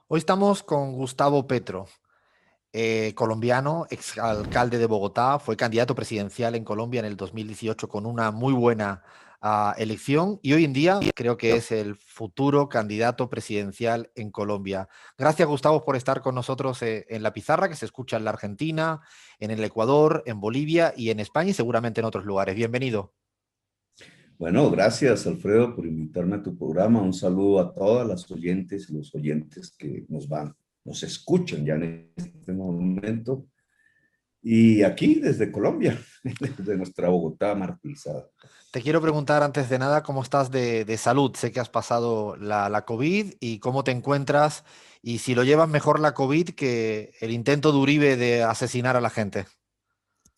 Hoy estamos con Gustavo Petro, colombiano, exalcalde de Bogotá, fue candidato presidencial en Colombia en el 2018 con una muy buena elección y hoy en día creo que es el futuro candidato presidencial en Colombia. Gracias, Gustavo, por estar con nosotros en la pizarra, que se escucha en la Argentina, en el Ecuador, en Bolivia y en España y seguramente en otros lugares. Bienvenido. Bueno, gracias Alfredo por invitarme a tu programa. Un saludo a todas las oyentes y los oyentes que nos escuchan ya en este momento. Y aquí desde Colombia, desde nuestra Bogotá martirizada. Te quiero preguntar antes de nada cómo estás de salud. Sé que has pasado la COVID y cómo te encuentras y si lo llevas mejor la COVID que el intento de Uribe de asesinar a la gente.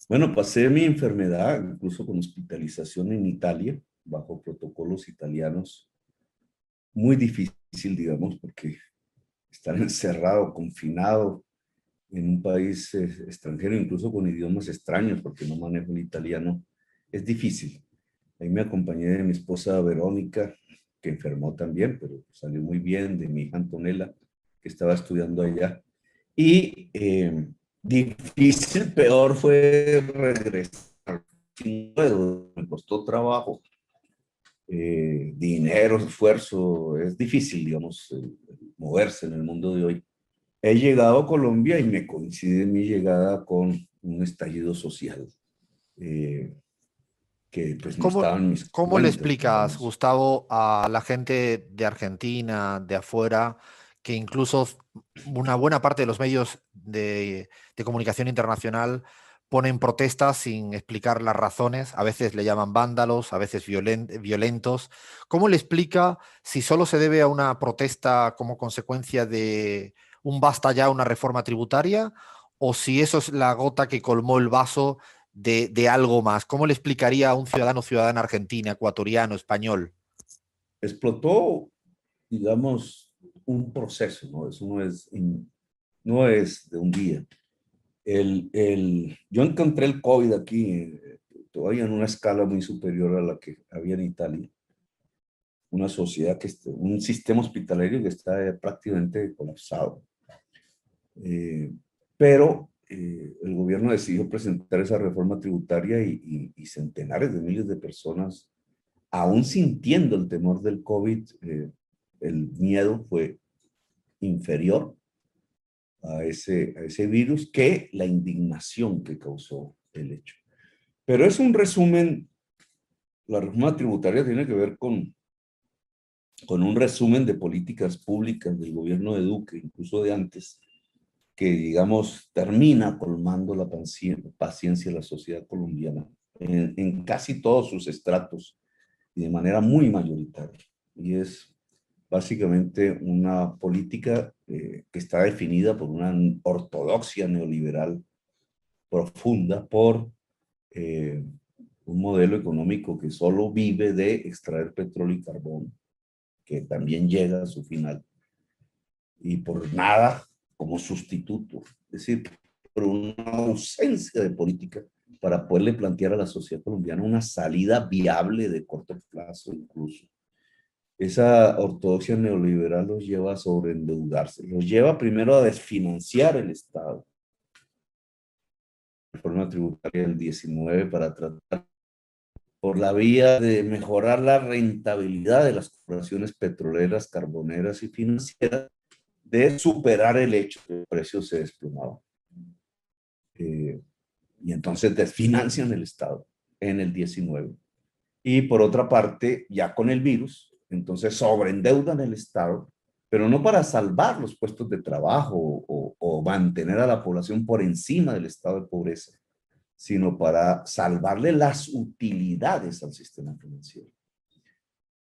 Bueno, pasé mi enfermedad, incluso con hospitalización en Italia, bajo protocolos italianos. Muy difícil, digamos, porque estar encerrado, confinado en un país extranjero, incluso con idiomas extraños, porque no manejo el italiano, es difícil. Ahí me acompañé de mi esposa Verónica, que enfermó también, pero salió muy bien, de mi hija Antonella, que estaba estudiando allá. Y difícil, peor fue regresar. Sin puedo, me costó trabajo, dinero, esfuerzo, es difícil, digamos, moverse en el mundo de hoy. He llegado a Colombia y me coincide mi llegada con un estallido social eh, que pues no ¿Cómo, estaba en mis cómo le cuentas, explicas, digamos. Gustavo, a la gente de Argentina, de afuera, que incluso una buena parte de los medios de comunicación internacional ponen protestas sin explicar las razones? A veces le llaman vándalos, a veces violentos. ¿Cómo le explica si solo se debe a una protesta como consecuencia de un basta ya, una reforma tributaria, o si eso es la gota que colmó el vaso de algo más? ¿Cómo le explicaría a un ciudadano o ciudadana argentina, ecuatoriano, español? Explotó, digamos, un proceso, ¿no? Eso no es de un día. Yo encontré el COVID aquí, todavía en una escala muy superior a la que había en Italia. Una sociedad un sistema hospitalario que está prácticamente colapsado. Eh, pero el gobierno decidió presentar esa reforma tributaria y centenares de miles de personas, aún sintiendo el temor del COVID, el miedo fue inferior a ese virus que la indignación que causó el hecho. Pero es un resumen, la reforma tributaria tiene que ver con un resumen de políticas públicas del gobierno de Duque, incluso de antes, que, digamos, termina colmando la paciencia de la sociedad colombiana en casi todos sus estratos y de manera muy mayoritaria. Y es básicamente una política que está definida por una ortodoxia neoliberal profunda, por eh, un modelo económico que solo vive de extraer petróleo y carbón, que también llega a su final, y por nada como sustituto, es decir, por una ausencia de política para poderle plantear a la sociedad colombiana una salida viable de corto plazo incluso. Esa ortodoxia neoliberal los lleva a sobreendeudarse, los lleva primero a desfinanciar el Estado. La reforma tributaria del 19 para tratar por la vía de mejorar la rentabilidad de las corporaciones petroleras, carboneras y financieras, de superar el hecho de que el precio se desplomaba. Eh, y entonces desfinancian el Estado en el 19. Y por otra parte, ya con el virus, entonces sobreendeudan el Estado, pero no para salvar los puestos de trabajo o mantener a la población por encima del estado de pobreza, sino para salvarle las utilidades al sistema financiero.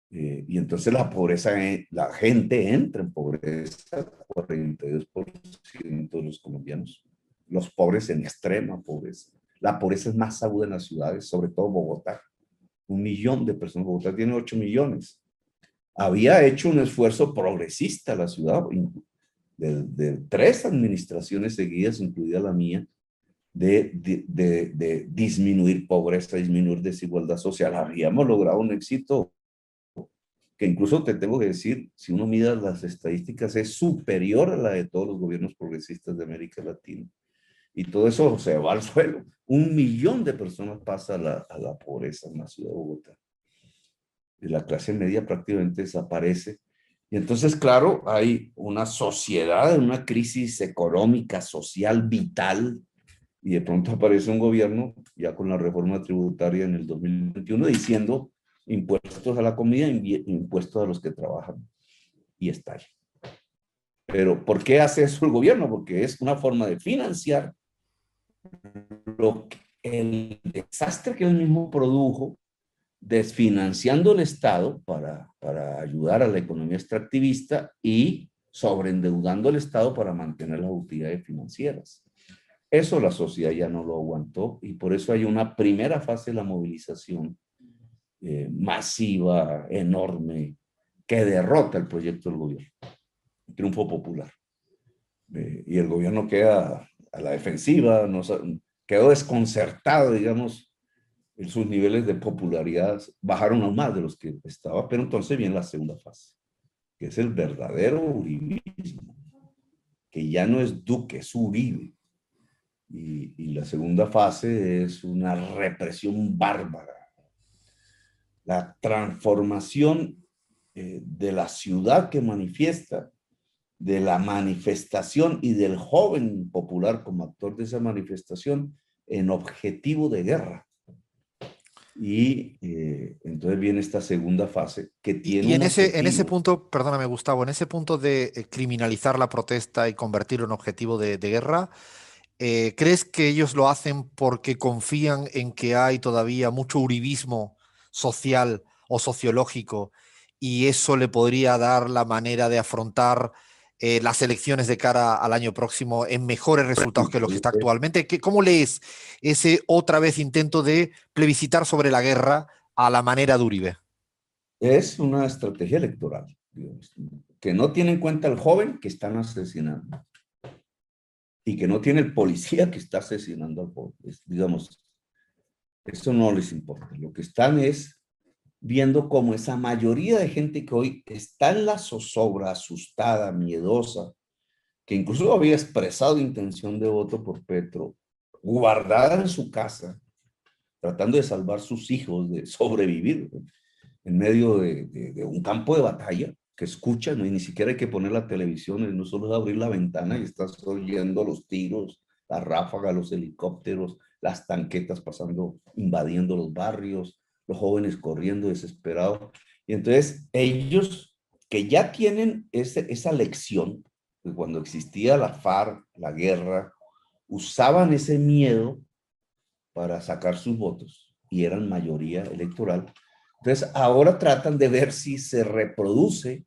Y entonces la pobreza, la gente entra en pobreza, 42% de los colombianos, los pobres en extrema pobreza. La pobreza es más aguda en las ciudades, sobre todo Bogotá. 1 millón de personas, Bogotá tiene 8 millones. Había hecho un esfuerzo progresista la ciudad, de 3 administraciones seguidas, incluida la mía, de disminuir pobreza, disminuir desigualdad social. Habíamos logrado un éxito que incluso te tengo que decir, si uno mira las estadísticas, es superior a la de todos los gobiernos progresistas de América Latina. Y todo eso se va al suelo. 1 millón de personas pasa a la pobreza en la ciudad de Bogotá. Y la clase media prácticamente desaparece. Y entonces, claro, hay una sociedad, una crisis económica, social, vital, y de pronto aparece un gobierno, ya con la reforma tributaria en el 2021, diciendo impuestos a la comida, impuestos a los que trabajan, y estalla. Pero ¿por qué hace eso el gobierno? Porque es una forma de financiar el desastre que él mismo produjo, desfinanciando el Estado para ayudar a la economía extractivista y sobreendeudando al Estado para mantener las utilidades financieras. Eso la sociedad ya no lo aguantó y por eso hay una primera fase de la movilización masiva, enorme, que derrota el proyecto del gobierno. Triunfo popular. Y el gobierno queda a la defensiva, quedó desconcertado, digamos, en sus niveles de popularidad bajaron aún más de los que estaba, pero entonces viene la segunda fase, que es el verdadero uribismo, que ya no es Duque, es Uribe. Y la segunda fase es una represión bárbara. La transformación de la ciudad que manifiesta, de la manifestación y del joven popular como actor de esa manifestación en objetivo de guerra. Y entonces viene esta segunda fase que tiene Y un en ese objetivo. punto, perdóname, Gustavo, en ese punto de criminalizar la protesta y convertirlo en objetivo de guerra, ¿crees que ellos lo hacen porque confían en que hay todavía mucho uribismo social o sociológico y eso le podría dar la manera de afrontar las elecciones de cara al año próximo en mejores resultados que los que está actualmente? ¿Cómo lees ese otra vez intento de plebiscitar sobre la guerra a la manera de Uribe? Es una estrategia electoral, digamos, que no tiene en cuenta al joven que están asesinando y que no tiene el policía que está asesinando al joven. Digamos, eso no les importa. Lo que están es viendo cómo esa mayoría de gente que hoy está en la zozobra, asustada, miedosa, que incluso había expresado intención de voto por Petro, guardada en su casa, tratando de salvar sus hijos, de sobrevivir en medio de un campo de batalla, que escucha, ¿no? Y ni siquiera hay que poner la televisión, no solo es abrir la ventana y estás oyendo los tiros, las ráfagas, los helicópteros, las tanquetas pasando, invadiendo los barrios, los jóvenes corriendo desesperados. Y entonces ellos que ya tienen esa lección, que cuando existía la FARC, la guerra, usaban ese miedo para sacar sus votos y eran mayoría electoral. Entonces, ahora tratan de ver si se reproduce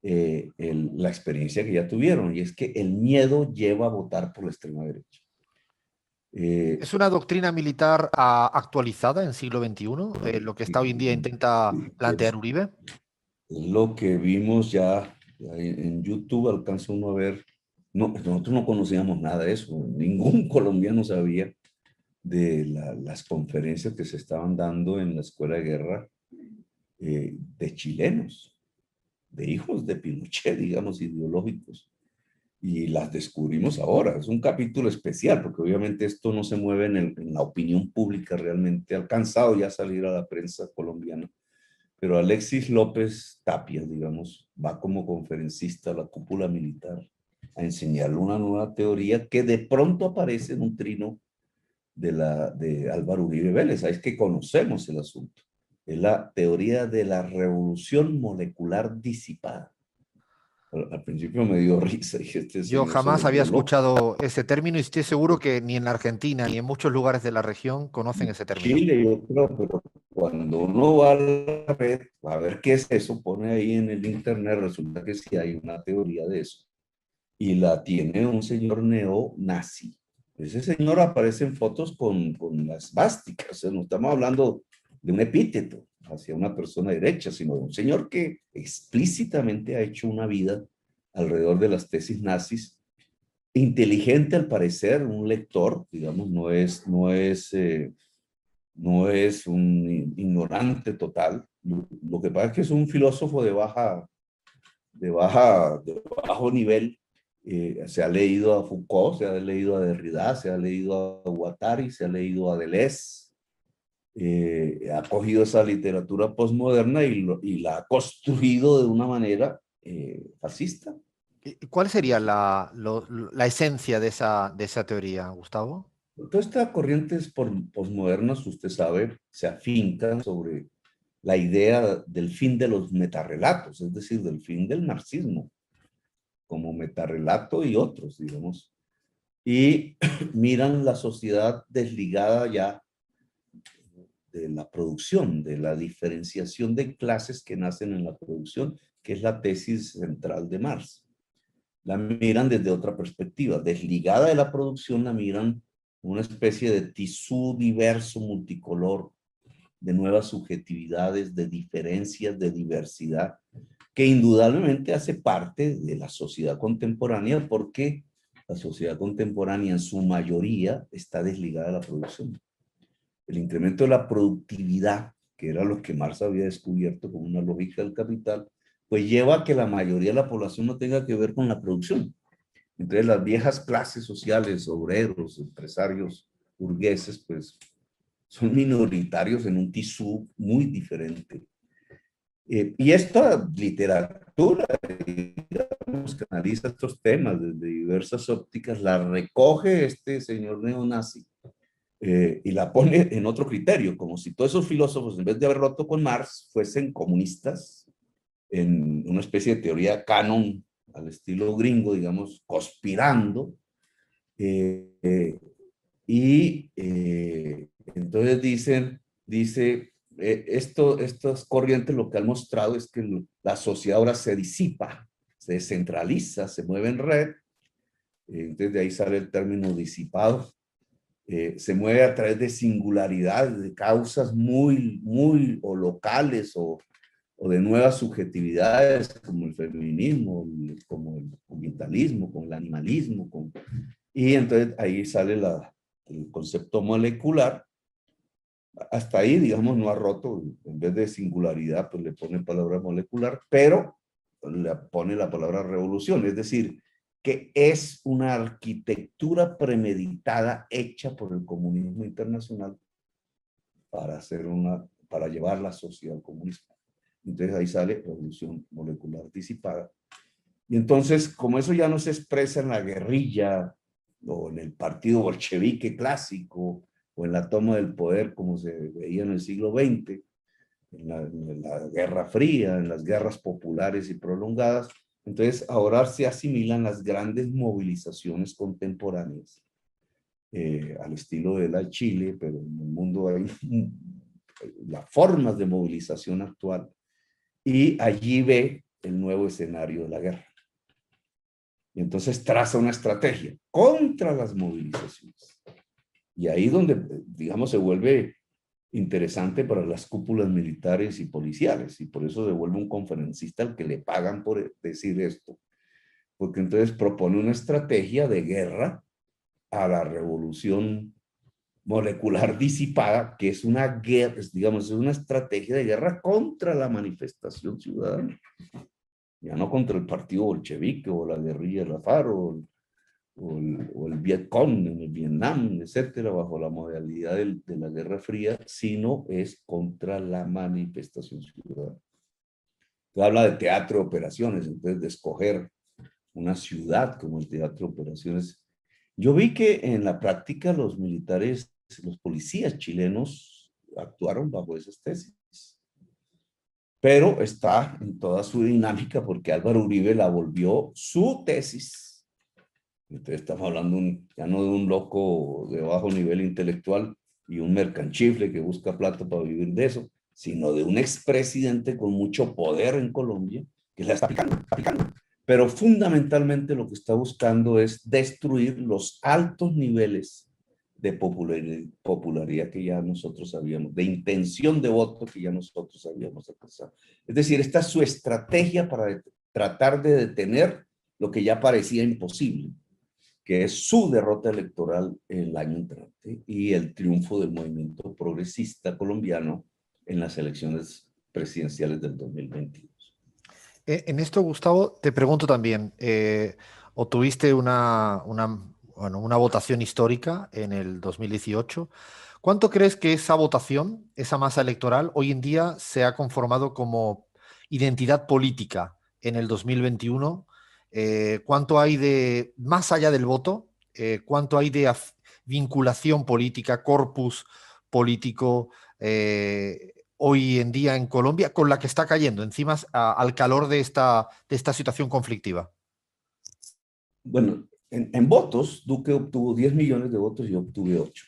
la experiencia que ya tuvieron, y es que el miedo lleva a votar por la extrema derecha. ¿Es una doctrina militar actualizada en siglo XXI? Lo que está hoy en día intenta plantear Uribe. Es lo que vimos ya en YouTube, alcanza uno a ver. No, nosotros no conocíamos nada de eso, ningún colombiano sabía de las conferencias que se estaban dando en la escuela de guerra de chilenos, de hijos de Pinochet, digamos, ideológicos. Y las descubrimos ahora. Es un capítulo especial, porque obviamente esto no se mueve en la opinión pública realmente. Ha alcanzado ya a salir a la prensa colombiana. Pero Alexis López Tapia, digamos, va como conferencista a la cúpula militar a enseñarle una nueva teoría que de pronto aparece en un trino de Álvaro Uribe Vélez. Es que conocemos el asunto. Es la teoría de la revolución molecular disipada. Al principio me dio risa, dije, este Yo señor se jamás había volvió loco. escuchado ese término y estoy seguro que ni en la Argentina ni en muchos lugares de la región conocen ese término. Chile, yo creo, pero cuando uno va a la red, a ver qué es eso, pone ahí en el internet, resulta que sí hay una teoría de eso. Y la tiene un señor neonazi. Ese señor aparece en fotos con las vásticas, o sea, no estamos hablando de un epíteto hacia una persona derecha, sino de un señor que explícitamente ha hecho una vida alrededor de las tesis nazis, inteligente al parecer, un lector, digamos, no es no es un ignorante total. Lo que pasa es que es un filósofo de bajo nivel. Se ha leído a Foucault, se ha leído a Derrida, se ha leído a Guattari, se ha leído a Deleuze. Ha cogido esa literatura postmoderna y la ha construido de una manera fascista. ¿Cuál sería la esencia de esa teoría, Gustavo? Todas estas corrientes postmodernas, usted sabe, se afincan sobre la idea del fin de los metarrelatos, es decir, del fin del marxismo, como metarrelato y otros, digamos. Y miran la sociedad desligada ya de la producción, de la diferenciación de clases que nacen en la producción, que es la tesis central de Marx. La miran desde otra perspectiva, desligada de la producción, la miran una especie de tisú diverso, multicolor, de nuevas subjetividades, de diferencias, de diversidad, que indudablemente hace parte de la sociedad contemporánea, porque la sociedad contemporánea en su mayoría está desligada de la producción. El incremento de la productividad, que era lo que Marx había descubierto como una lógica del capital, pues lleva a que la mayoría de la población no tenga que ver con la producción. Entonces las viejas clases sociales, obreros, empresarios, burgueses, pues son minoritarios en un tisú muy diferente. Y esta literatura, digamos, que analiza estos temas desde diversas ópticas, la recoge este señor neonazi y la pone en otro criterio, como si todos esos filósofos, en vez de haber roto con Marx, fuesen comunistas en una especie de teoría canon al estilo gringo, digamos, conspirando. Y entonces estas corrientes lo que han mostrado es que la sociedad ahora se disipa, se descentraliza, se mueve en red. Entonces de ahí sale el término disipado. Se mueve a través de singularidades, de causas muy o locales o de nuevas subjetividades, como el feminismo, como el ambientalismo, como el animalismo. Y entonces ahí sale el concepto molecular. Hasta ahí, digamos, no ha roto. En vez de singularidad, pues le pone palabra molecular, pero le pone la palabra revolución. Es decir, que es una arquitectura premeditada hecha por el comunismo internacional para llevar la sociedad al comunismo. Entonces ahí sale revolución molecular disipada. Y entonces, como eso ya no se expresa en la guerrilla o en el partido bolchevique clásico o en la toma del poder como se veía en el siglo XX, en la Guerra Fría, en las guerras populares y prolongadas, entonces ahora se asimilan las grandes movilizaciones contemporáneas al estilo de la Chile, pero en el mundo hay las formas de movilización actual, y allí ve el nuevo escenario de la guerra. Y entonces traza una estrategia contra las movilizaciones. Y ahí donde, digamos, se vuelve interesante para las cúpulas militares y policiales, y por eso se vuelve un conferencista al que le pagan por decir esto, porque entonces propone una estrategia de guerra a la revolución molecular disipada, que es una guerra, digamos, es una estrategia de guerra contra la manifestación ciudadana, ya no contra el partido bolchevique o la guerrilla de la FARC o el Vietcong en el Vietnam, etcétera, bajo la modalidad de la Guerra Fría, sino es contra la manifestación ciudadana. Entonces, habla de teatro de operaciones, entonces de escoger una ciudad como el teatro de operaciones. Yo vi que en la práctica los militares, los policías chilenos actuaron bajo esas tesis, pero está en toda su dinámica porque Álvaro Uribe la volvió su tesis. Entonces estamos hablando ya no de un loco de bajo nivel intelectual y un mercanchifle que busca plata para vivir de eso, sino de un expresidente con mucho poder en Colombia que la está aplicando. Pero fundamentalmente lo que está buscando es destruir los altos niveles de popularidad que ya nosotros sabíamos, de intención de voto que ya nosotros habíamos alcanzado. Es decir, esta es su estrategia para tratar de detener lo que ya parecía imposible, que es su derrota electoral el año entrante y el triunfo del movimiento progresista colombiano en las elecciones presidenciales del 2022. En esto, Gustavo, te pregunto también, obtuviste bueno, una votación histórica en el 2018. ¿Cuánto crees que esa votación, esa masa electoral, hoy en día se ha conformado como identidad política en el 2021? ¿Cuánto hay de, más allá del voto, cuánto hay de vinculación política, corpus político? Hoy en día en Colombia, con la que está cayendo encima al calor de esta situación conflictiva. Bueno, en votos, Duque obtuvo 10 millones de votos y yo obtuve 8.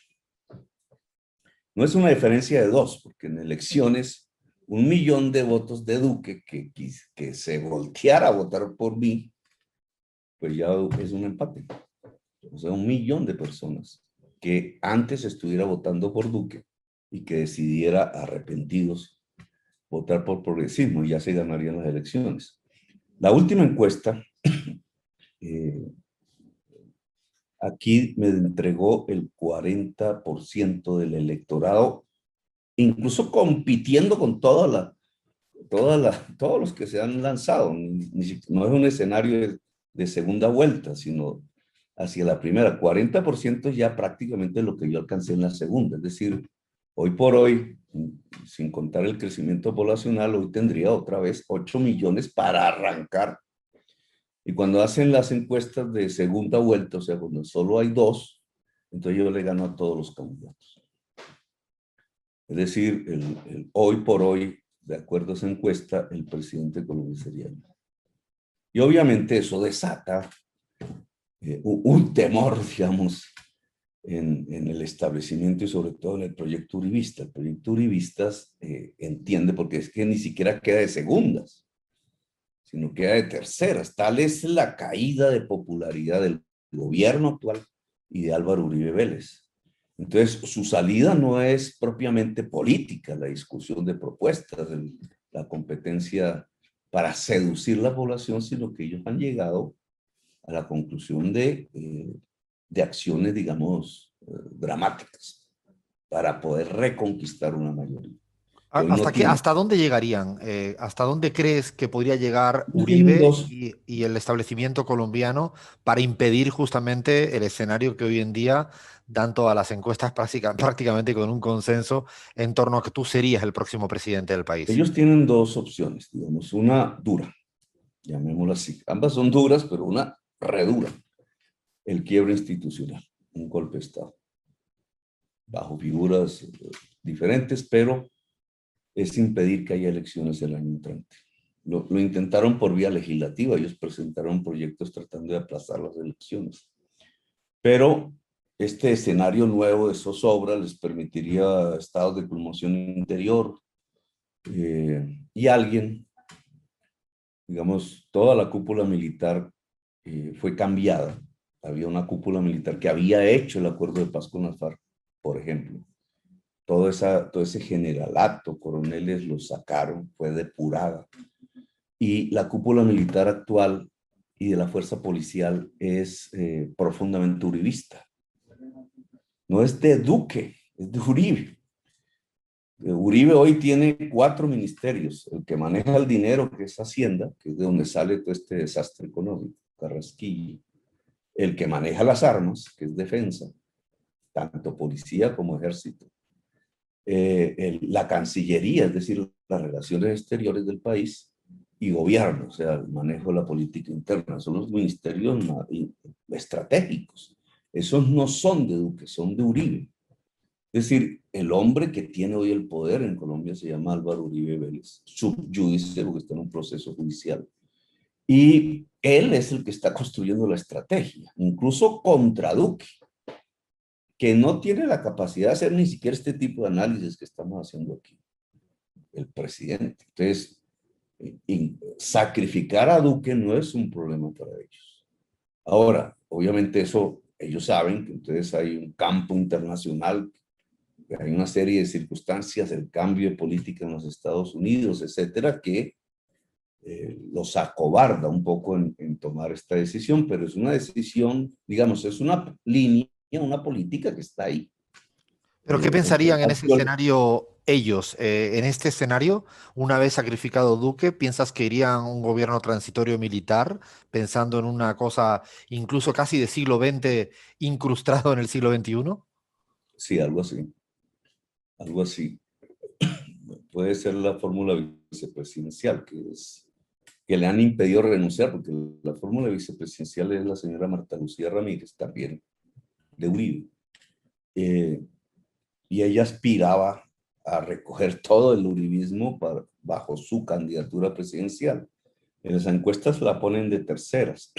No es una diferencia de 2, porque en elecciones, 1 millón de votos de Duque que se volteara a votar por mí, pues ya es un empate. O sea, 1 millón de personas que antes estuviera votando por Duque y que decidiera arrepentidos votar por progresismo, ya se ganarían las elecciones. La última encuesta aquí me entregó el 40% del electorado, incluso compitiendo con todos los que se han lanzado. No es un escenario de segunda vuelta, sino hacia la primera. 40% ya prácticamente lo que yo alcancé en la segunda. Es decir, hoy por hoy, sin contar el crecimiento poblacional, hoy tendría otra vez 8 millones para arrancar. Y cuando hacen las encuestas de segunda vuelta, o sea, cuando solo hay 2, entonces yo le gano a todos los candidatos. Es decir, hoy por hoy, de acuerdo a esa encuesta, el presidente de Colombia sería yo. Y obviamente eso desata un temor, digamos, en el establecimiento y sobre todo en el proyecto uribista. El proyecto uribistas entiende, porque es que ni siquiera queda de segundas, sino queda de terceras. Tal es la caída de popularidad del gobierno actual y de Álvaro Uribe Vélez. Entonces, su salida no es propiamente política, la discusión de propuestas, la competencia para seducir la población, sino que ellos han llegado a la conclusión de acciones, digamos, dramáticas para poder reconquistar una mayoría. Que hoy no tiene. ¿Hasta dónde llegarían? ¿Hasta dónde crees que podría llegar Tienen Uribe dos. y el establecimiento colombiano para impedir justamente el escenario que hoy en día dan todas las encuestas prácticamente con un consenso en torno a que tú serías el próximo presidente del país? Ellos tienen dos opciones, digamos, una dura, llamémosla así. Ambas son duras, pero una redura. El quiebre institucional, un golpe de Estado, bajo figuras diferentes, pero es impedir que haya elecciones el año entrante. Lo intentaron por vía legislativa, ellos presentaron proyectos tratando de aplazar las elecciones. Pero este escenario nuevo de zozobra les permitiría estados de conmoción interior y alguien, digamos, toda la cúpula militar fue cambiada. Había una cúpula militar que había hecho el acuerdo de paz con las FARC, por ejemplo. Todo ese generalato, coroneles lo sacaron, fue depurada. Y la cúpula militar actual y de la fuerza policial es profundamente uribista. No es de Duque, es de Uribe. Uribe hoy tiene 4 ministerios. El que maneja el dinero, que es Hacienda, que es de donde sale todo este desastre económico, Carrasquilla. El que maneja las armas, que es Defensa, tanto policía como ejército. La Cancillería, es decir, las relaciones exteriores del país, y gobierno, o sea, el manejo de la política interna. Son los ministerios estratégicos. Esos no son de Duque, son de Uribe. Es decir, el hombre que tiene hoy el poder en Colombia se llama Álvaro Uribe Vélez, subjudice, porque está en un proceso judicial. Y él es el que está construyendo la estrategia, incluso contra Duque, que no tiene la capacidad de hacer ni siquiera este tipo de análisis que estamos haciendo aquí, el presidente. Entonces, sacrificar a Duque no es un problema para ellos. Ahora, obviamente eso, ellos saben que entonces hay un campo internacional, hay una serie de circunstancias, el cambio de política en los Estados Unidos, etcétera, que los acobarda un poco en tomar esta decisión, pero es una decisión, digamos, es una línea, una política que está ahí. Pero ¿qué En pensarían en general, ese escenario ellos? En este escenario, una vez sacrificado Duque, ¿piensas que irían a un gobierno transitorio militar, pensando en una cosa incluso casi de siglo XX incrustado en el siglo XXI? sí, algo así, algo así. Puede ser la fórmula vicepresidencial, que le han impedido renunciar, porque la fórmula vicepresidencial es la señora Marta Lucía Ramírez, también de Uribe. Eh, y ella aspiraba a recoger todo el uribismo bajo su candidatura presidencial. En las encuestas la ponen de terceras.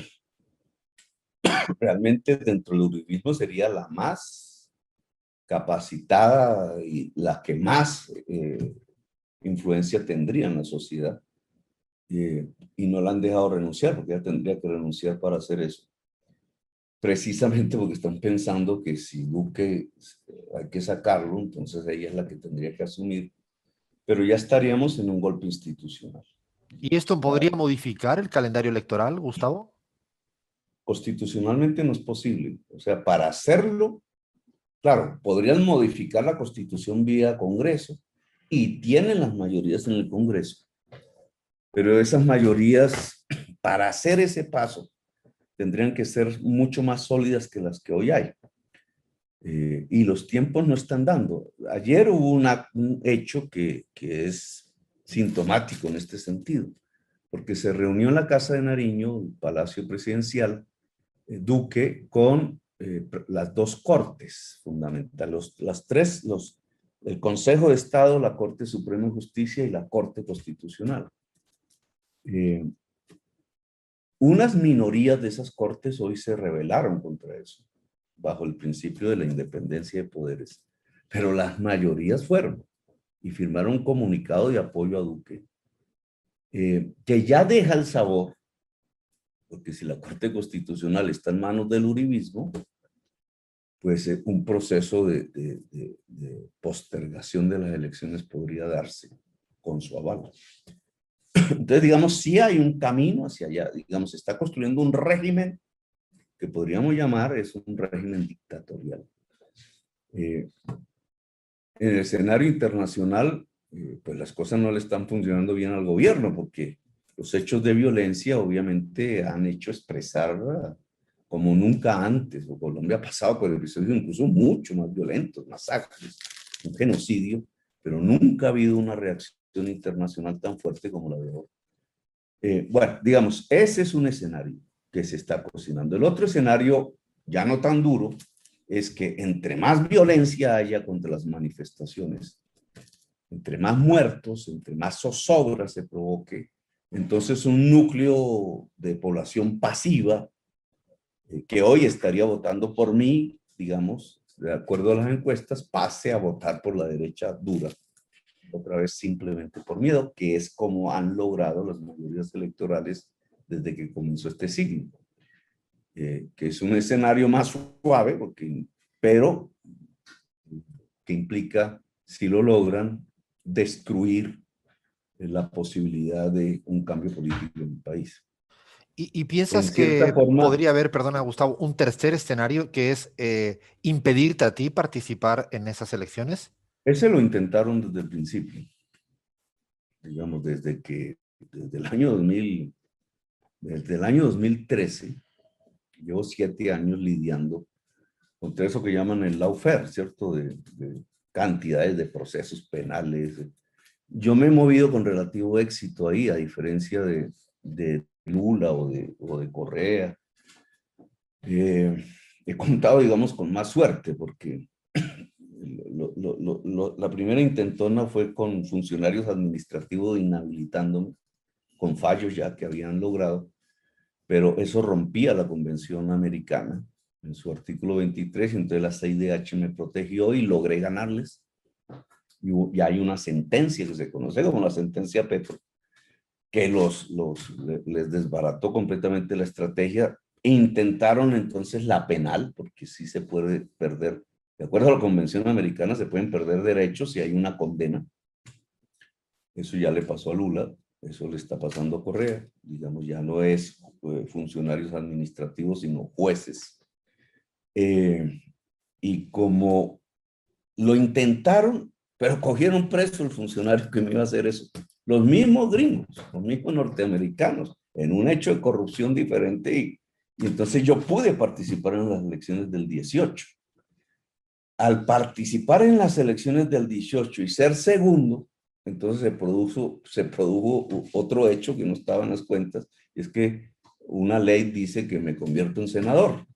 Realmente dentro del uribismo sería la más capacitada y la que más influencia tendría en la sociedad. Y no la han dejado renunciar, porque ella tendría que renunciar para hacer eso. Precisamente porque están pensando que si Duque hay que sacarlo, entonces ella es la que tendría que asumir, pero ya estaríamos en un golpe institucional. ¿Y esto podría modificar el calendario electoral, Gustavo? Constitucionalmente no es posible. O sea, para hacerlo, claro, podrían modificar la Constitución vía Congreso y tienen las mayorías en el Congreso, pero esas mayorías, para hacer ese paso, tendrían que ser mucho más sólidas que las que hoy hay. Y los tiempos no están dando. Ayer hubo un hecho que es sintomático en este sentido, porque se reunió en la Casa de Nariño, el Palacio Presidencial, Duque, con las dos cortes fundamentales, el Consejo de Estado, la Corte Suprema de Justicia y la Corte Constitucional. Eh, unas minorías de esas cortes hoy se rebelaron contra eso, bajo el principio de la independencia de poderes, pero las mayorías fueron y firmaron un comunicado de apoyo a Duque, que ya deja el sabor, porque si la Corte Constitucional está en manos del uribismo, pues un proceso de postergación de las elecciones podría darse con su aval. Entonces, digamos, sí hay un camino hacia allá, digamos, se está construyendo un régimen que podríamos llamar es un régimen dictatorial. En el escenario internacional, pues las cosas no le están funcionando bien al gobierno, porque los hechos de violencia obviamente han hecho expresar como nunca antes, o Colombia ha pasado por episodios incluso mucho más violentos, masacres, un genocidio, pero nunca ha habido una reacción internacional tan fuerte como la de hoy. Bueno, digamos, ese es un escenario que se está cocinando. El otro escenario, ya no tan duro, es que entre más violencia haya contra las manifestaciones, entre más muertos, entre más zozobra se provoque, entonces un núcleo de población pasiva que hoy estaría votando por mí, digamos, de acuerdo a las encuestas, pase a votar por la derecha dura, otra vez simplemente por miedo, que es como han logrado las mayorías electorales desde que comenzó este siglo, que es un escenario más suave, pero que implica, si lo logran, destruir la posibilidad de un cambio político en el país. ¿Y En piensas cierta que forma, podría haber, perdona Gustavo, un tercer escenario que es impedirte a ti participar en esas elecciones? ese lo intentaron desde el principio, digamos, desde el año 2000, desde el año 2013, llevo 7 años lidiando contra eso que llaman el lawfare, ¿cierto? De cantidades de procesos penales. Yo me he movido con relativo éxito ahí, a diferencia de Lula o de Correa. He contado, digamos, con más suerte, porque la primera intentona fue con funcionarios administrativos inhabilitándome, con fallos ya que habían logrado, pero eso rompía la Convención Americana en su artículo 23, y entonces la CIDH me protegió y logré ganarles. Y hay una sentencia que se conoce como la sentencia Petro, que les desbarató completamente la estrategia. Intentaron entonces la penal, porque sí se puede perder, de acuerdo a la Convención Americana, se pueden perder derechos si hay una condena. Eso ya le pasó a Lula. Eso le está pasando a Correa. Digamos, ya no es funcionarios administrativos, sino jueces. Y como lo intentaron, pero cogieron preso el funcionario que me iba a hacer eso. Los mismos gringos, los mismos norteamericanos, en un hecho de corrupción diferente. Y entonces yo pude participar en las elecciones del 18. Al participar en las elecciones del 18 y ser segundo, entonces se produjo otro hecho que no estaba en las cuentas, y es que una ley dice que me convierto en senador.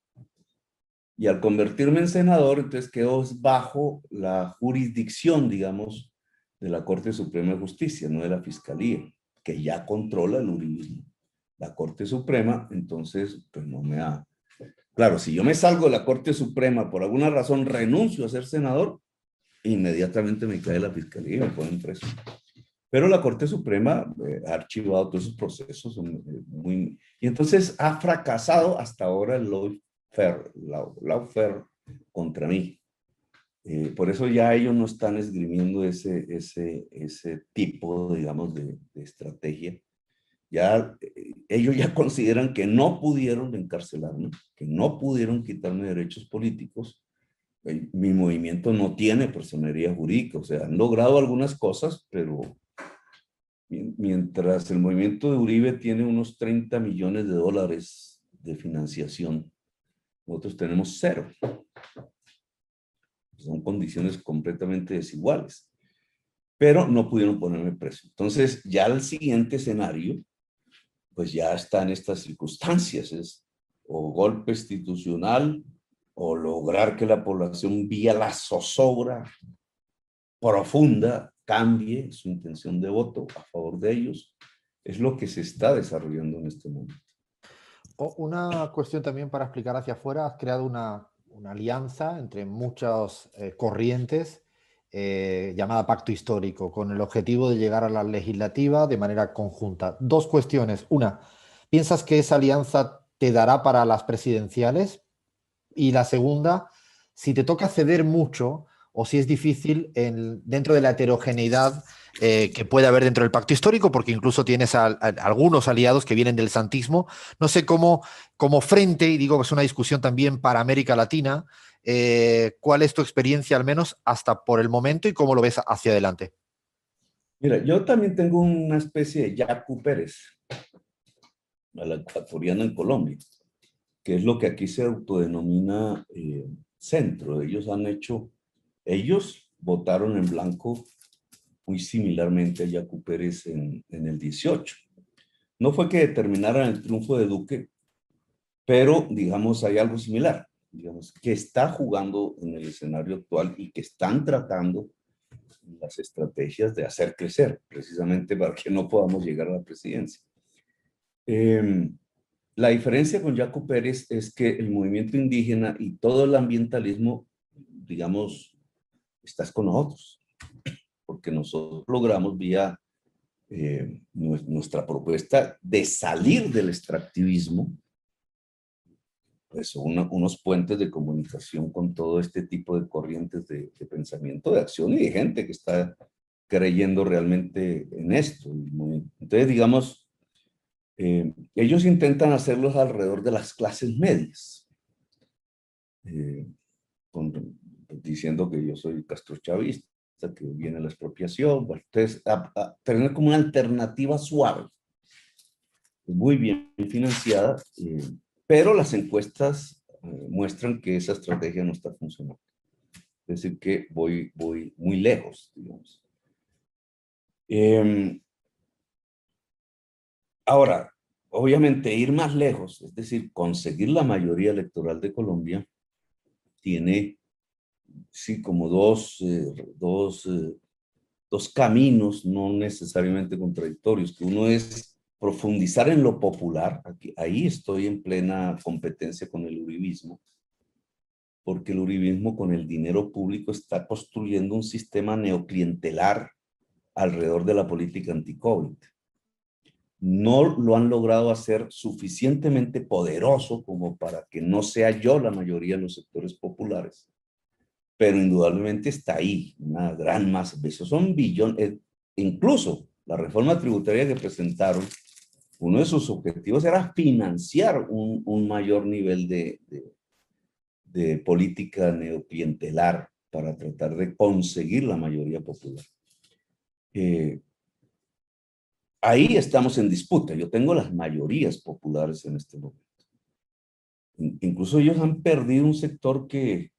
Y al convertirme en senador, entonces quedo bajo la jurisdicción, digamos, de la Corte Suprema de Justicia, no de la Fiscalía, que ya controla el uribismo. La Corte Suprema, entonces, pues no me ha... Claro, si yo me salgo de la Corte Suprema, por alguna razón renuncio a ser senador, inmediatamente me cae la Fiscalía y me ponen preso. Pero la Corte Suprema ha archivado todos esos procesos. Muy... Y entonces ha fracasado hasta ahora el lawfare contra mí. Por eso ya ellos no están esgrimiendo ese tipo, digamos, de estrategia. Ya, ellos ya consideran que no pudieron encarcelarme, que no pudieron quitarme derechos políticos. Mi movimiento no tiene personería jurídica, o sea, han logrado algunas cosas, pero mientras el movimiento de Uribe tiene unos 30 millones de dólares de financiación, nosotros tenemos 0. Son condiciones completamente desiguales, pero no pudieron ponerme preso. Entonces, ya el siguiente escenario, pues ya está en estas circunstancias, es o golpe institucional o lograr que la población vía la zozobra profunda cambie su intención de voto a favor de ellos. Es lo que se está desarrollando en este momento. Una cuestión también para explicar hacia afuera, has creado una alianza entre muchas corrientes llamada Pacto Histórico, con el objetivo de llegar a la legislativa de manera conjunta. Dos cuestiones. Una, ¿piensas que esa alianza te dará para las presidenciales? Y la segunda, si te toca ceder mucho o si es difícil dentro de la heterogeneidad que puede haber dentro del pacto histórico, porque incluso tienes a algunos aliados que vienen del santismo. No sé cómo, como frente, y digo que es una discusión también para América Latina, ¿cuál es tu experiencia al menos hasta por el momento y cómo lo ves hacia adelante? Mira, yo también tengo una especie de Yacu Pérez, a la ecuatoriana en Colombia, que es lo que aquí se autodenomina centro. Ellos votaron en blanco muy similarmente a Yacu Pérez en el 18. No fue que determinaran el triunfo de Duque, pero digamos hay algo similar, digamos, que está jugando en el escenario actual y que están tratando las estrategias de hacer crecer, precisamente para que no podamos llegar a la presidencia. La diferencia con Yacu Pérez es que el movimiento indígena y todo el ambientalismo, digamos, estás con nosotros, porque nosotros logramos vía nuestra propuesta de salir del extractivismo, pues unos puentes de comunicación con todo este tipo de corrientes de pensamiento, de acción y de gente que está creyendo realmente en esto. Entonces, digamos, ellos intentan hacerlos alrededor de las clases medias, diciendo que yo soy castrochavista, que viene la expropiación. Bueno, entonces, tener como una alternativa suave, muy bien financiada, pero las encuestas muestran que esa estrategia no está funcionando. Es decir, que voy muy lejos, digamos. Ahora, obviamente ir más lejos, es decir, conseguir la mayoría electoral de Colombia, tiene, sí, como dos caminos no necesariamente contradictorios, que uno es profundizar en lo popular. Ahí estoy en plena competencia con el uribismo, porque el uribismo con el dinero público está construyendo un sistema neoclientelar alrededor de la política anti-COVID. No lo han logrado hacer suficientemente poderoso como para que no sea yo la mayoría de los sectores populares, pero indudablemente está ahí, una gran masa. Esos son billones, incluso La reforma tributaria que presentaron, uno de sus objetivos era financiar un mayor nivel de política neoclientelar para tratar de conseguir la mayoría popular. Ahí estamos en disputa. Yo tengo las mayorías populares en este momento. Incluso ellos han perdido un sector que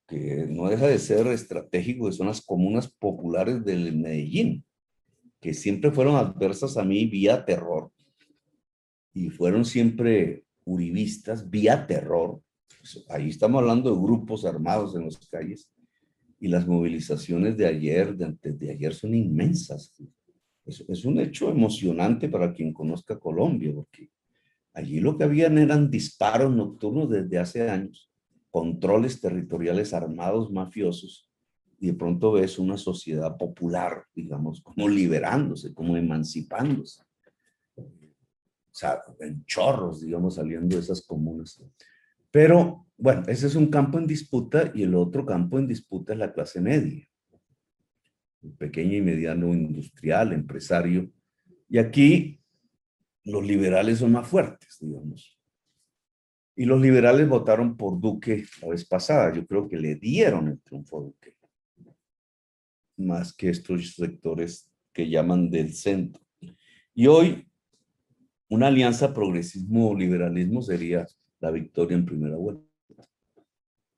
no deja de ser estratégico, que son las comunas populares del Medellín, que siempre fueron adversas a mí vía terror y fueron siempre uribistas vía terror. Ahí estamos hablando de grupos armados en las calles y las movilizaciones de ayer, de antes de ayer, son inmensas. Es un hecho emocionante para quien conozca Colombia, porque allí lo que habían eran disparos nocturnos desde hace años, controles territoriales armados mafiosos, y de pronto ves una sociedad popular, digamos, como liberándose, como emancipándose. O sea, en chorros, digamos, saliendo de esas comunas. Pero, bueno, ese es un campo en disputa, y el otro campo en disputa es la clase media, el pequeño y mediano industrial, empresario. Y aquí los liberales son más fuertes, digamos. Y los liberales votaron por Duque la vez pasada. Yo creo que le dieron el triunfo a Duque, más que estos sectores que llaman del centro. Y hoy, una alianza progresismo-liberalismo sería la victoria en primera vuelta.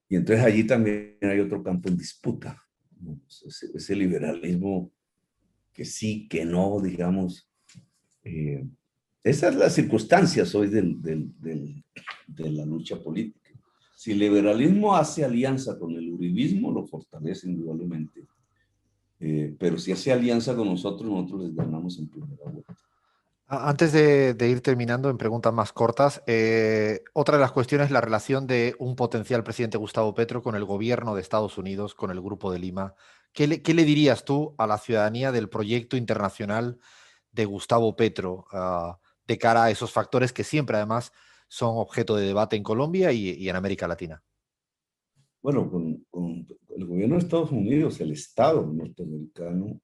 Y entonces allí también hay otro campo en disputa. Ese liberalismo que sí, que no, digamos. Esas son las circunstancias hoy de la lucha política. Si el liberalismo hace alianza con el uribismo, lo fortalece indudablemente. Pero si hace alianza con nosotros les ganamos en primera vuelta. Antes de ir terminando en preguntas más cortas, otra de las cuestiones es la relación de un potencial presidente Gustavo Petro con el gobierno de Estados Unidos, con el Grupo de Lima. ¿Qué le dirías tú a la ciudadanía del proyecto internacional de Gustavo Petro de cara a esos factores que siempre además son objeto de debate en Colombia y en América Latina? Bueno, con el gobierno de Estados Unidos, el Estado norteamericano,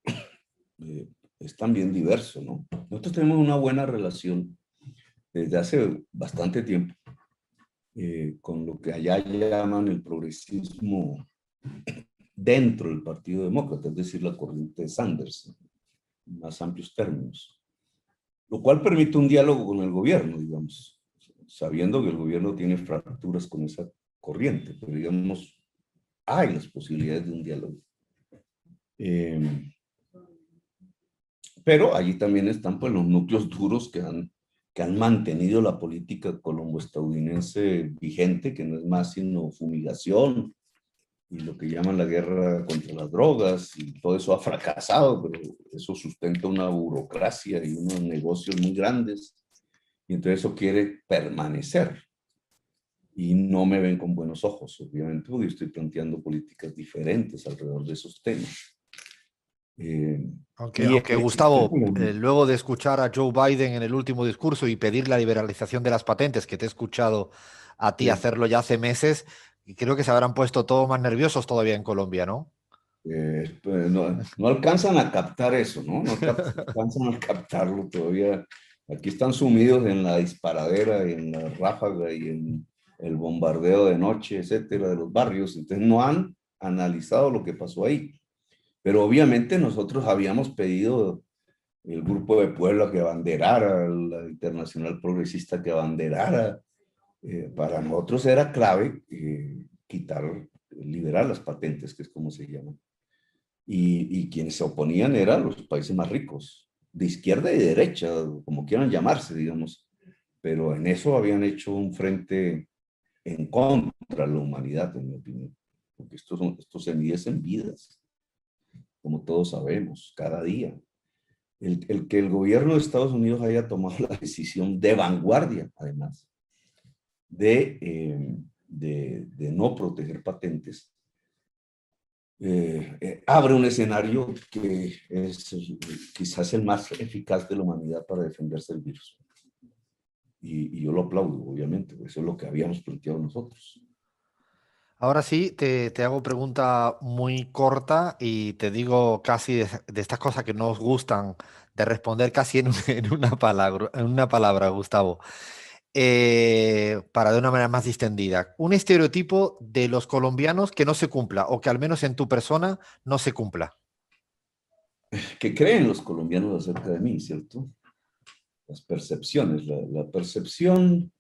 es también diverso, ¿no? Nosotros tenemos una buena relación desde hace bastante tiempo con lo que allá llaman el progresismo dentro del Partido Demócrata, es decir, la corriente de Sanders, en más amplios términos, lo cual permite un diálogo con el gobierno, digamos, sabiendo que el gobierno tiene fracturas con esa corriente, pero digamos, hay las posibilidades de un diálogo. Pero allí también están pues los núcleos duros que han mantenido la política colombo-estadounidense vigente, que no es más sino fumigación y lo que llaman la guerra contra las drogas, y todo eso ha fracasado, pero eso sustenta una burocracia y unos negocios muy grandes, y entonces eso quiere permanecer. Y no me ven con buenos ojos, obviamente, porque estoy planteando políticas diferentes alrededor de esos temas. Aunque Gustavo, luego de escuchar a Joe Biden en el último discurso y pedir la liberalización de las patentes, que te he escuchado a ti hacerlo ya hace meses, creo que se habrán puesto todos más nerviosos todavía en Colombia, ¿no? Pues no alcanzan a captar eso, ¿no? No alcanzan a captarlo todavía. Aquí están sumidos en la disparadera y en la ráfaga y en el bombardeo de noche, etcétera, de los barrios. Entonces no han analizado lo que pasó ahí. Pero obviamente nosotros habíamos pedido el Grupo de Puebla que abanderara, la Internacional Progresista que abanderara. Para nosotros era clave liberar las patentes, que es como se llaman. Y quienes se oponían eran los países más ricos, de izquierda y de derecha, como quieran llamarse, digamos. Pero en eso habían hecho un frente en contra de la humanidad, en mi opinión. Porque esto se mide en vidas, como todos sabemos, cada día. El que el gobierno de Estados Unidos haya tomado la decisión de vanguardia, además, de no proteger patentes, abre un escenario que es quizás el más eficaz de la humanidad para defenderse del virus. Y yo lo aplaudo, obviamente, eso es lo que habíamos planteado nosotros. Ahora sí, te hago pregunta muy corta y te digo casi de estas cosas que no os gustan de responder casi en una palabra, Gustavo. Para de una manera más distendida. Un estereotipo de los colombianos que no se cumpla o que al menos en tu persona no se cumpla. ¿Qué creen los colombianos acerca de mí, cierto? Las percepciones. La percepción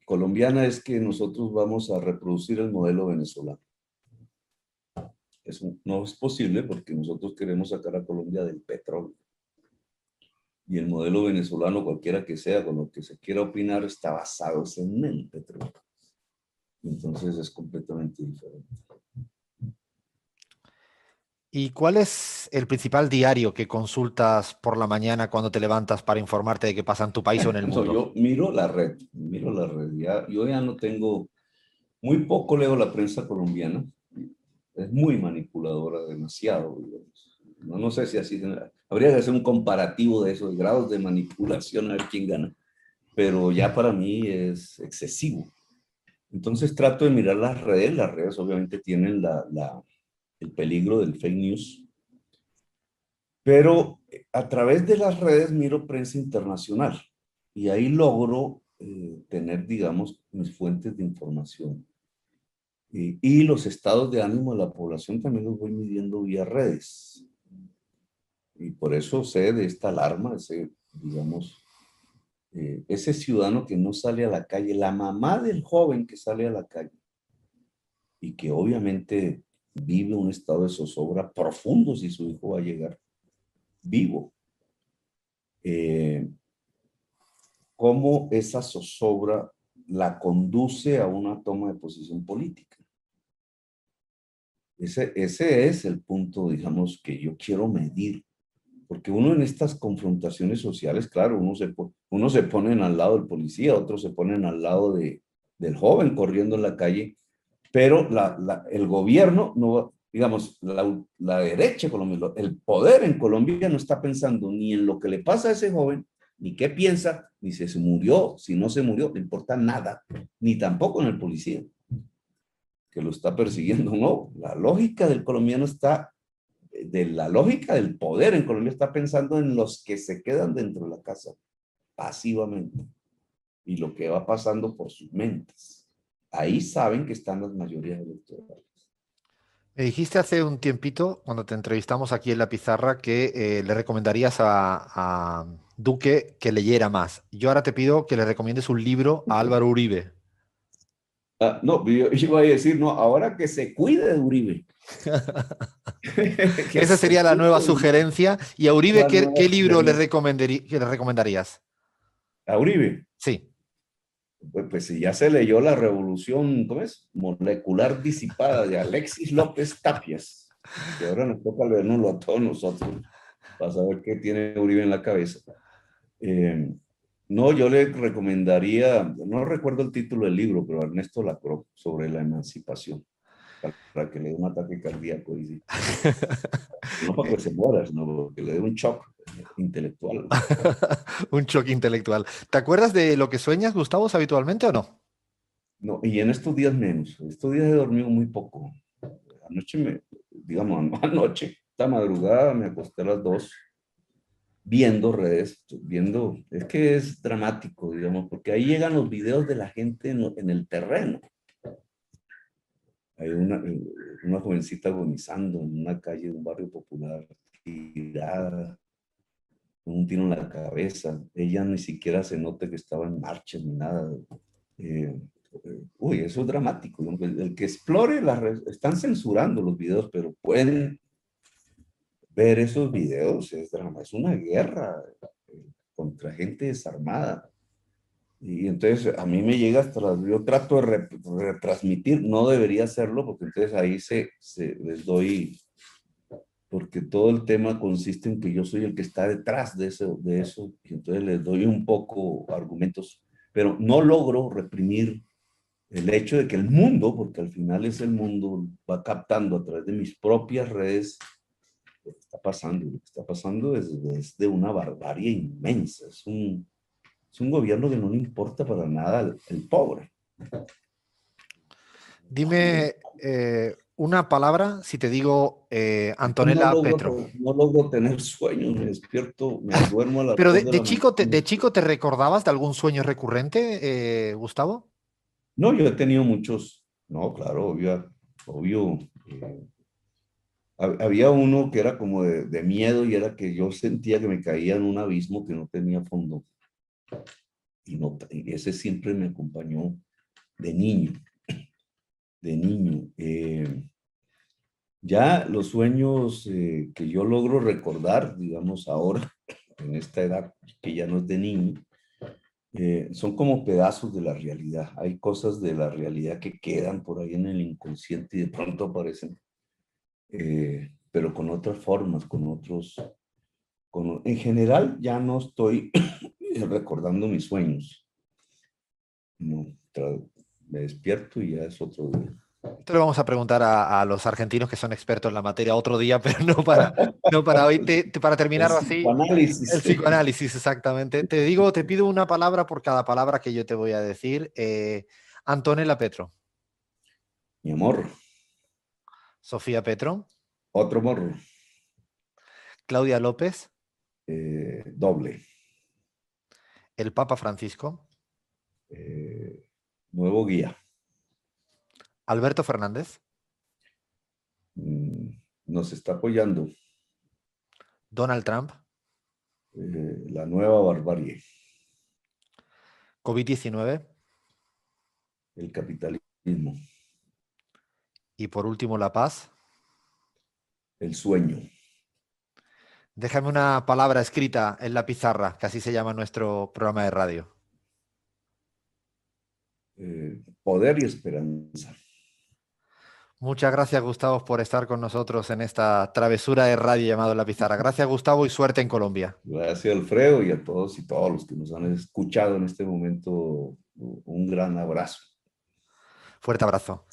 colombiana es que nosotros vamos a reproducir el modelo venezolano. Eso no es posible porque nosotros queremos sacar a Colombia del petróleo. Y el modelo venezolano, cualquiera que sea, con lo que se quiera opinar, está basado en el petróleo. Entonces es completamente diferente. ¿Y cuál es el principal diario que consultas por la mañana cuando te levantas para informarte de qué pasa en tu país o en el No, mundo? yo miro la red, miro la red. Yo ya no tengo, muy poco leo la prensa colombiana. Es muy manipuladora, demasiado, digamos. No, no sé si así, habría que hacer un comparativo de esos grados de manipulación a ver quién gana, pero ya para mí es excesivo. Entonces trato de mirar las redes obviamente tienen el peligro del fake news, pero a través de las redes miro prensa internacional y ahí logro tener, digamos, mis fuentes de información. Y los estados de ánimo de la población también los voy midiendo vía redes. Y por eso sé de esta alarma, ese, digamos, ese ciudadano que no sale a la calle, la mamá del joven que sale a la calle y que obviamente vive un estado de zozobra profundo si su hijo va a llegar vivo. Eh, ¿Cómo esa zozobra la conduce a una toma de posición política? Ese es el punto, digamos, que yo quiero medir. Porque uno en estas confrontaciones sociales, claro, uno se ponen al lado del policía, otros se ponen al lado del joven corriendo en la calle, pero el gobierno, no, digamos, la derecha colombiana, el poder en Colombia no está pensando ni en lo que le pasa a ese joven, ni qué piensa, ni si se murió, si no se murió, no importa nada, ni tampoco en el policía que lo está persiguiendo, no. La lógica del colombiano está de la lógica del poder en Colombia está pensando en los que se quedan dentro de la casa pasivamente y lo que va pasando por sus mentes. Ahí saben que están las mayorías electorales. Me dijiste hace un tiempito, cuando te entrevistamos aquí en la pizarra, que le recomendarías a Duque que leyera más. Yo ahora te pido que le recomiendes un libro a Álvaro Uribe. Ah, no, yo iba a decir, no, ahora que se cuide de Uribe. Que Esa se sería la cuide nueva de Uribe. sugerencia. ¿Y a Uribe La qué nueva libro le sugerencia. que le recomendarías? A Uribe. Sí. Pues si ya se leyó La Revolución, ¿cómo es? Molecular Disipada de Alexis López Tapias, que ahora nos toca leernoslo a todos nosotros para saber qué tiene Uribe en la cabeza. Eh, no, yo le recomendaría, no recuerdo el título del libro, pero Ernesto Lacroix sobre la emancipación, para que le dé un ataque cardíaco y sí. No para que se muera, sino que le dé un shock intelectual. Un choque intelectual. ¿Te acuerdas de lo que sueñas, Gustavo, habitualmente o no? No, y en estos días menos. Estos días he dormido muy poco. Anoche digamos, anoche, esta madrugada me acosté a las 2 viendo redes, viendo, es que es dramático, digamos, porque ahí llegan los videos de la gente en el terreno. Hay una jovencita agonizando en una calle de un barrio popular, tirada, con un tiro en la cabeza. Ella ni siquiera se nota que estaba en marcha ni nada. Eh, uy, eso es dramático. El que explore las redes, están censurando los videos, pero pueden ver esos videos, es drama, es una guerra contra gente desarmada. Y entonces a mí me llega hasta yo trato de retransmitir, no debería hacerlo porque entonces ahí les doy, porque todo el tema consiste en que yo soy el que está detrás de eso y entonces les doy un poco argumentos, pero no logro reprimir el hecho de que el mundo, porque al final es el mundo, va captando a través de mis propias redes lo que está pasando. Lo que está pasando es de una barbarie inmensa, es un gobierno que no le importa para nada el pobre. Dime una palabra si te digo No Antonella logro, Petro. no logro tener sueños, me despierto, me duermo a las Pero 2 de la de mañana. chico te recordabas de algún sueño recurrente, Gustavo? No, yo he tenido muchos, no, claro, obvio. Había uno que era como de miedo y era que yo sentía que me caía en un abismo que no tenía fondo. Y no, y ese siempre me acompañó de niño, de niño. Ya los sueños que yo logro recordar, digamos ahora, en esta edad que ya no es de niño, son como pedazos de la realidad. Hay cosas de la realidad que quedan por ahí en el inconsciente y de pronto aparecen, pero con otras formas, con otros. En general ya no estoy recordando mis sueños. No, me despierto y ya es otro día. Esto le vamos a preguntar a los argentinos que son expertos en la materia otro día, pero no para hoy. Para El terminar así, el psicoanálisis. psicoanálisis, exactamente. Te pido una palabra por cada palabra que yo te voy a decir. Antonella Petro, Mi amor, Sofía Petro, otro morro, Claudia López, doble. el Papa Francisco, Nuevo guía. Alberto Fernández, Nos está apoyando Donald Trump, la nueva barbarie, COVID-19 el capitalismo, y por último la paz. el sueño, Déjame una palabra escrita en la pizarra, que así se llama nuestro programa de radio. poder y esperanza. Muchas gracias, Gustavo, por estar con nosotros en esta travesura de radio llamado La Pizarra. Gracias, Gustavo, y suerte en Colombia. Gracias, Alfredo, y a todos y todos los que nos han escuchado en este momento, un gran abrazo. Fuerte abrazo.